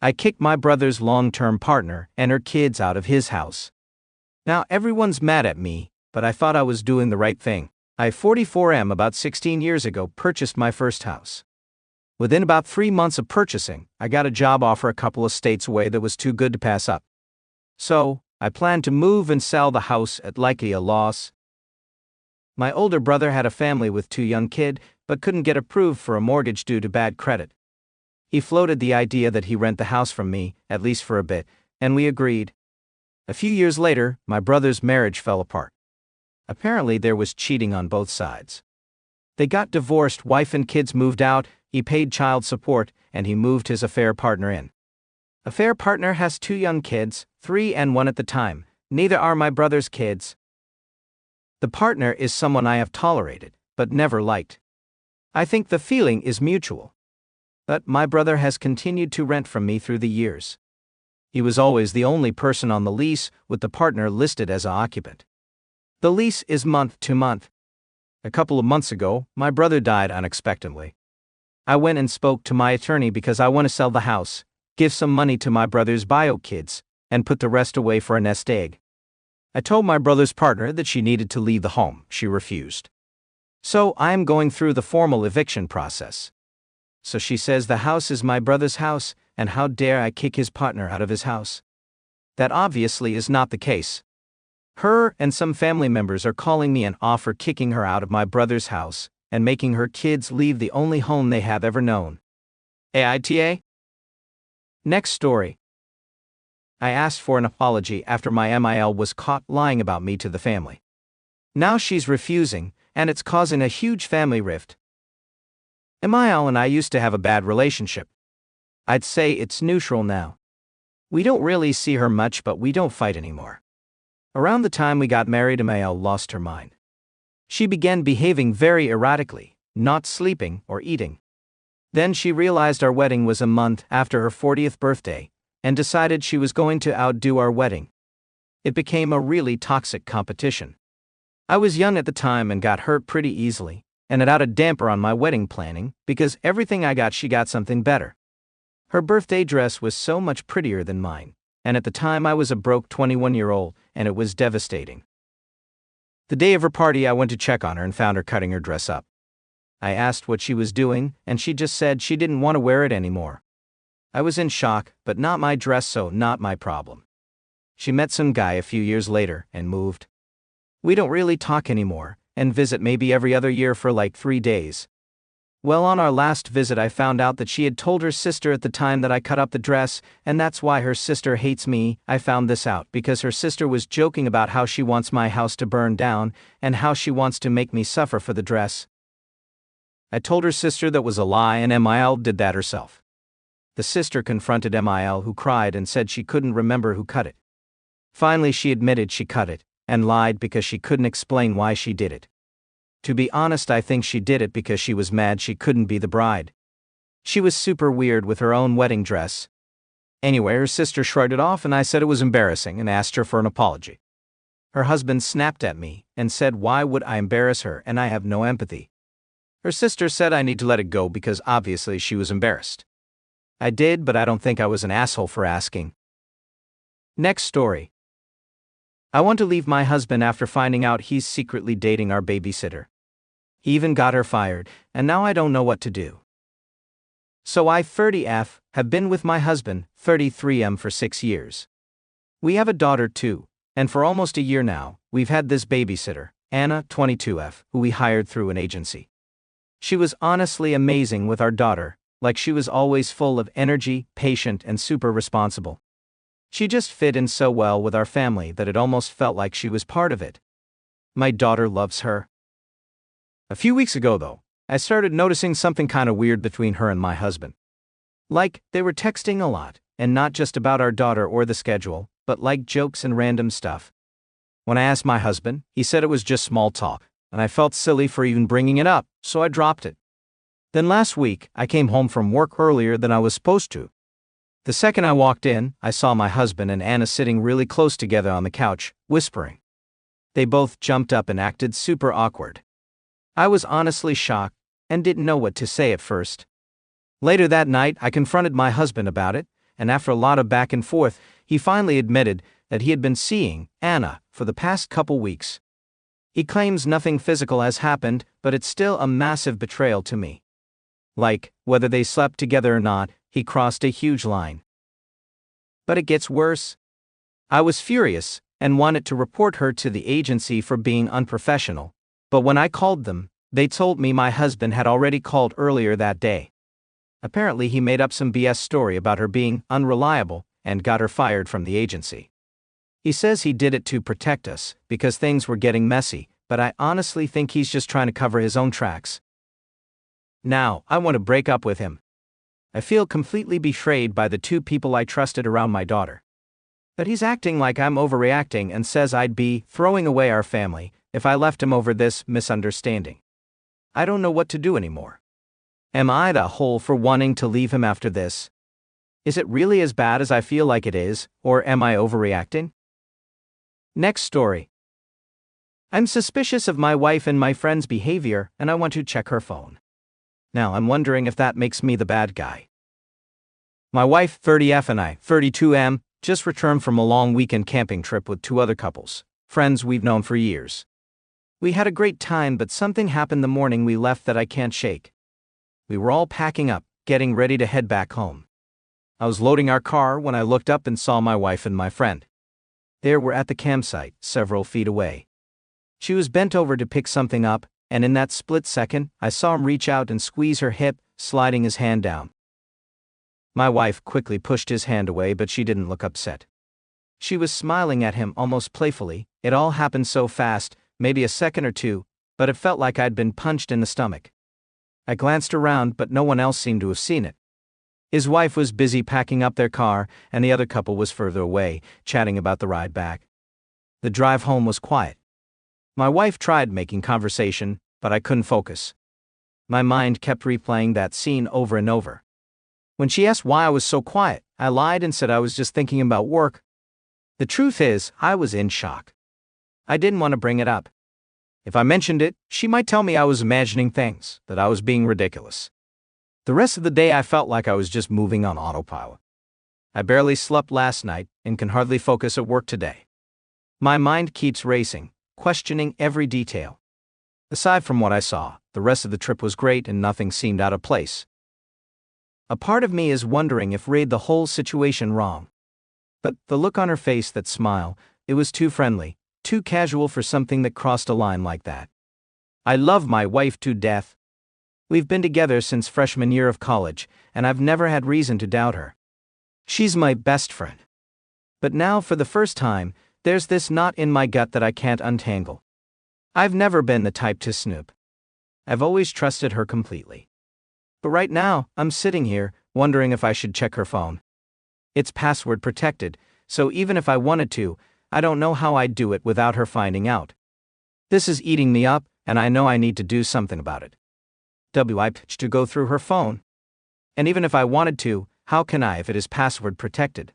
I kicked my brother's long-term partner and her kids out of his house. Now everyone's mad at me, but I thought I was doing the right thing. I, 44, about 16 years ago, purchased my first house. Within about 3 months of purchasing, I got a job offer a couple of states away that was too good to pass up. So, I planned to move and sell the house at likely a loss. My older brother had a family with 2 young kids, but couldn't get approved for a mortgage due to bad credit. He floated the idea that he rent the house from me, at least for a bit, and we agreed. A few years later, my brother's marriage fell apart. Apparently there was cheating on both sides. They got divorced, wife and kids moved out, he paid child support, and he moved his affair partner in. Affair partner has 2 young kids, 3 and 1 at the time, neither are my brother's kids. The partner is someone I have tolerated, but never liked. I think the feeling is mutual. But my brother has continued to rent from me through the years. He was always the only person on the lease, with the partner listed as an occupant. The lease is month to month. A couple of months ago, my brother died unexpectedly. I went and spoke to my attorney because I want to sell the house, give some money to my brother's bio kids, and put the rest away for a nest egg. I told my brother's partner that she needed to leave the home. She refused. So I am going through the formal eviction process. So she says the house is my brother's house, and how dare I kick his partner out of his house? That obviously is not the case. Her and some family members are calling me and offer kicking her out of my brother's house and making her kids leave the only home they have ever known. AITA? Next story. I asked for an apology after my MIL was caught lying about me to the family. Now she's refusing, and it's causing a huge family rift. MIL and I used to have a bad relationship. I'd say it's neutral now. We don't really see her much, but we don't fight anymore. Around the time we got married, MIL lost her mind. She began behaving very erratically, not sleeping or eating. Then she realized our wedding was a month after her 40th birthday, and decided she was going to outdo our wedding. It became a really toxic competition. I was young at the time and got hurt pretty easily, and it had a damper on my wedding planning, because everything I got she got something better. Her birthday dress was so much prettier than mine, and at the time I was a broke 21-year-old, and it was devastating. The day of her party I went to check on her and found her cutting her dress up. I asked what she was doing, and she just said she didn't want to wear it anymore. I was in shock, but not my dress, so not my problem. She met some guy a few years later and moved. We don't really talk anymore, and visit maybe every other year for like 3 days. Well, on our last visit I found out that she had told her sister at the time that I cut up the dress, and that's why her sister hates me. I found this out because her sister was joking about how she wants my house to burn down, and how she wants to make me suffer for the dress. I told her sister that was a lie, and MIL did that herself. The sister confronted MIL, who cried and said she couldn't remember who cut it. Finally she admitted she cut it, and lied because she couldn't explain why she did it. To be honest, I think she did it because she was mad she couldn't be the bride. She was super weird with her own wedding dress. Anyway, her sister shrugged it off, and I said it was embarrassing and asked her for an apology. Her husband snapped at me and said why would I embarrass her, and I have no empathy. Her sister said I need to let it go because obviously she was embarrassed. I did, but I don't think I was an asshole for asking. Next story. I want to leave my husband after finding out he's secretly dating our babysitter. He even got her fired, and now I don't know what to do. So I, 30F, have been with my husband, 33M, for 6 years. We have a daughter too, and for almost a year now, we've had this babysitter, Anna, 22F, who we hired through an agency. She was honestly amazing with our daughter, like she was always full of energy, patient, and super responsible. She just fit in so well with our family that it almost felt like she was part of it. My daughter loves her. A few weeks ago, though, I started noticing something kind of weird between her and my husband. Like, they were texting a lot, and not just about our daughter or the schedule, but like jokes and random stuff. When I asked my husband, he said it was just small talk, and I felt silly for even bringing it up, so I dropped it. Then last week, I came home from work earlier than I was supposed to. The second I walked in, I saw my husband and Anna sitting really close together on the couch, whispering. They both jumped up and acted super awkward. I was honestly shocked, and didn't know what to say at first. Later that night, I confronted my husband about it, and after a lot of back and forth, he finally admitted that he had been seeing Anna for the past couple weeks. He claims nothing physical has happened, but it's still a massive betrayal to me. Like, whether they slept together or not, he crossed a huge line. But it gets worse. I was furious and wanted to report her to the agency for being unprofessional, but when I called them, they told me my husband had already called earlier that day. Apparently he made up some BS story about her being unreliable and got her fired from the agency. He says he did it to protect us because things were getting messy, but I honestly think he's just trying to cover his own tracks. Now, I want to break up with him. I feel completely betrayed by the two people I trusted around my daughter. But he's acting like I'm overreacting and says I'd be throwing away our family if I left him over this misunderstanding. I don't know what to do anymore. Am I the whole for wanting to leave him after this? Is it really as bad as I feel like it is, or am I overreacting? Next story. I'm suspicious of my wife and my friend's behavior, and I want to check her phone. Now I'm wondering if that makes me the bad guy. My wife, 30F, and I, 32M, just returned from a long weekend camping trip with two other couples, friends we've known for years. We had a great time, but something happened the morning we left that I can't shake. We were all packing up, getting ready to head back home. I was loading our car when I looked up and saw my wife and my friend. They were at the campsite, several feet away. She was bent over to pick something up, and in that split second, I saw him reach out and squeeze her hip, sliding his hand down. My wife quickly pushed his hand away, but she didn't look upset. She was smiling at him almost playfully. It all happened so fast, maybe a second or two, but it felt like I'd been punched in the stomach. I glanced around, but no one else seemed to have seen it. His wife was busy packing up their car, and the other couple was further away, chatting about the ride back. The drive home was quiet. My wife tried making conversation, but I couldn't focus. My mind kept replaying that scene over and over. When she asked why I was so quiet, I lied and said I was just thinking about work. The truth is, I was in shock. I didn't want to bring it up. If I mentioned it, she might tell me I was imagining things, that I was being ridiculous. The rest of the day I felt like I was just moving on autopilot. I barely slept last night and can hardly focus at work today. My mind keeps racing, questioning every detail. Aside from what I saw, the rest of the trip was great and nothing seemed out of place. A part of me is wondering if read the whole situation wrong. But the look on her face, that smile, it was too friendly, too casual for something that crossed a line like that. I love my wife to death. We've been together since freshman year of college, and I've never had reason to doubt her. She's my best friend. But now, for the first time, there's this knot in my gut that I can't untangle. I've never been the type to snoop. I've always trusted her completely. But right now, I'm sitting here, wondering if I should check her phone. It's password protected, so even if I wanted to, I don't know how I'd do it without her finding out. This is eating me up, and I know I need to do something about it. To go through her phone. And even if I wanted to, how can I if it is password protected?